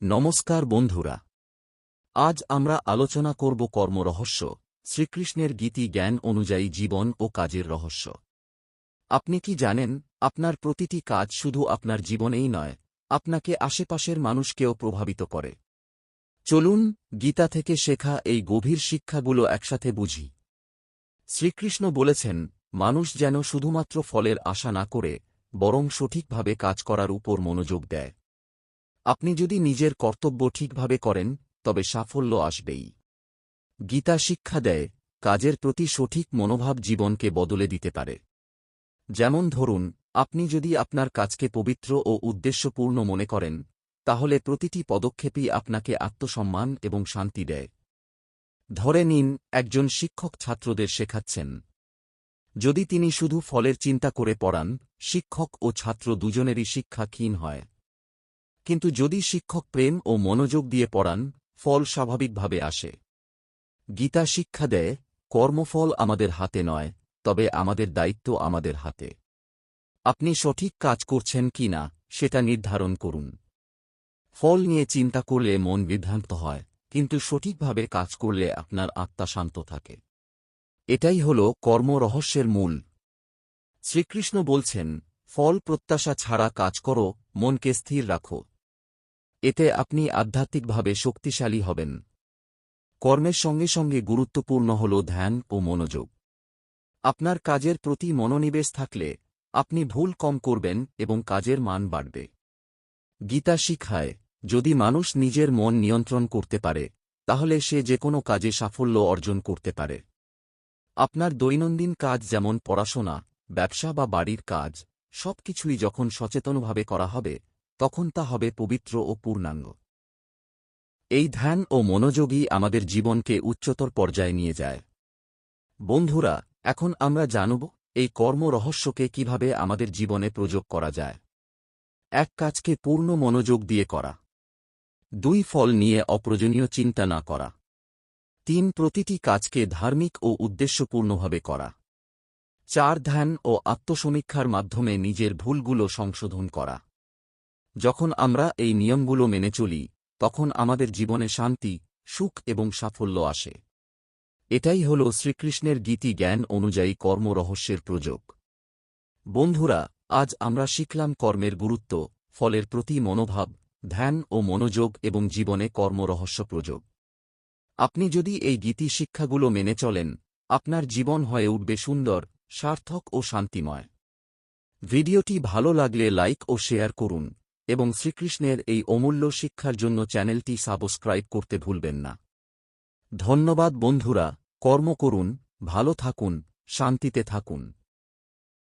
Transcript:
নমস্কার বন্ধুরা, আজ আমরা আলোচনা করব কর্মরহস্য, শ্রীকৃষ্ণের গীতি জ্ঞান অনুযায়ী জীবন ও কাজের রহস্য। আপনি কি জানেন, আপনার প্রতিটি কাজ শুধু আপনার জীবনেই নয়, আপনাকে আশেপাশের মানুষকেও প্রভাবিত করে। চলুন গীতা থেকে শেখা এই গভীর শিক্ষাগুলো একসাথে বুঝি। শ্রীকৃষ্ণ বলেছেন, মানুষ যেন শুধুমাত্র ফলের আশা না করে বরং সঠিকভাবে কাজ করার উপর মনোযোগ দেয়। আপনি যদি নিজের কর্তব্য ঠিকভাবে করেন তবে সাফল্য আসবেই। গীতা শিক্ষা দেয়, কাজের প্রতি সঠিক মনোভাব জীবনকে বদলে দিতে পারে। যেমন ধরুন, আপনি যদি আপনার কাজকে পবিত্র ও উদ্দেশ্যপূর্ণ মনে করেন, তাহলে প্রতিটি পদক্ষেপই আপনাকে আত্মসম্মান এবং শান্তি দেয়। ধরে নিন, একজন শিক্ষক ছাত্রদের শেখাচ্ছেন। যদি তিনি শুধু ফলের চিন্তা করে পড়ান, শিক্ষক ও ছাত্র দুজনেরই শিক্ষা ক্ষীণ হয়। কিন্তু যদি শিক্ষক প্রেম ও মনোযোগ দিয়ে পড়ান, ফল স্বাভাবিকভাবে আসে। গীতা শিক্ষা দেয়, কর্মফল আমাদের হাতে নয়, তবে আমাদের দায়িত্ব আমাদের হাতে। আপনি সঠিক কাজ করছেন কি না সেটা নির্ধারণ করুন। ফল নিয়ে চিন্তা করলে মন বিভ্রান্ত হয়, কিন্তু সঠিকভাবে কাজ করলে আপনার আত্মা শান্ত থাকে। এটাই হল কর্মরহস্যের মূল। শ্রীকৃষ্ণ বলছেন, ফল প্রত্যাশা ছাড়া কাজ করো, মনকে স্থির রাখো। এতে আপনি আধ্যাত্মিকভাবে শক্তিশালী হবেন। কর্মের সঙ্গে সঙ্গে গুরুত্বপূর্ণ হল ধ্যান ও মনোযোগ। আপনার কাজের প্রতি মনোনিবেশ থাকলে আপনি ভুল কম করবেন এবং কাজের মান বাড়বে। গীতা শিখায়, যদি মানুষ নিজের মন নিয়ন্ত্রণ করতে পারে, তাহলে সে যেকোনো কাজে সাফল্য অর্জন করতে পারে। আপনার দৈনন্দিন কাজ যেমন পড়াশোনা, ব্যবসা বা বাড়ির কাজ, সবকিছুই যখন সচেতনভাবে করা হবে, তখন তা হবে পবিত্র ও পূর্ণাঙ্গ। এই ধ্যান ও মনোযোগই আমাদের জীবনকে উচ্চতর পর্যায়ে নিয়ে যায়। বন্ধুরা, এখন আমরা জানব এই কর্ম রহস্যকে কিভাবে আমাদের জীবনে প্রয়োগ করা যায়। এক, কাজকে পূর্ণ মনোযোগ দিয়ে করা। 2, ফল নিয়ে অপ্রয়োজনীয় চিন্তা না করা। 3, প্রতিটি কাজকে ধার্মিক ও উদ্দেশ্যপূর্ণভাবে করা। 4, ধ্যান ও আত্মসমীক্ষার মাধ্যমে নিজের ভুলগুলো সংশোধন করা। যখন আমরা এই নিয়মগুলো মেনে চলি, তখন আমাদের জীবনে শান্তি, সুখ এবং সাফল্য আসে। এটাই হল শ্রীকৃষ্ণের গীতি জ্ঞান অনুযায়ী কর্মরহস্যের প্রয়োগ। বন্ধুরা, আজ আমরা শিখলাম কর্মের গুরুত্ব, ফলের প্রতি মনোভাব, ধ্যান ও মনোযোগ এবং জীবনে কর্মরহস্য প্রয়োগ। আপনি যদি এই গীতি শিক্ষাগুলো মেনে চলেন, আপনার জীবন হয়ে উঠবে সুন্দর, সার্থক ও শান্তিময়। ভিডিওটি ভালো লাগলে লাইক ও শেয়ার করুন এবং শ্রীকৃষ্ণের এই অমূল্য শিক্ষার জন্য চ্যানেলটি সাবস্ক্রাইব করতে ভুলবেন না। ধন্যবাদ বন্ধুরা, কর্ম করুন, ভালো থাকুন, শান্তিতে থাকুন।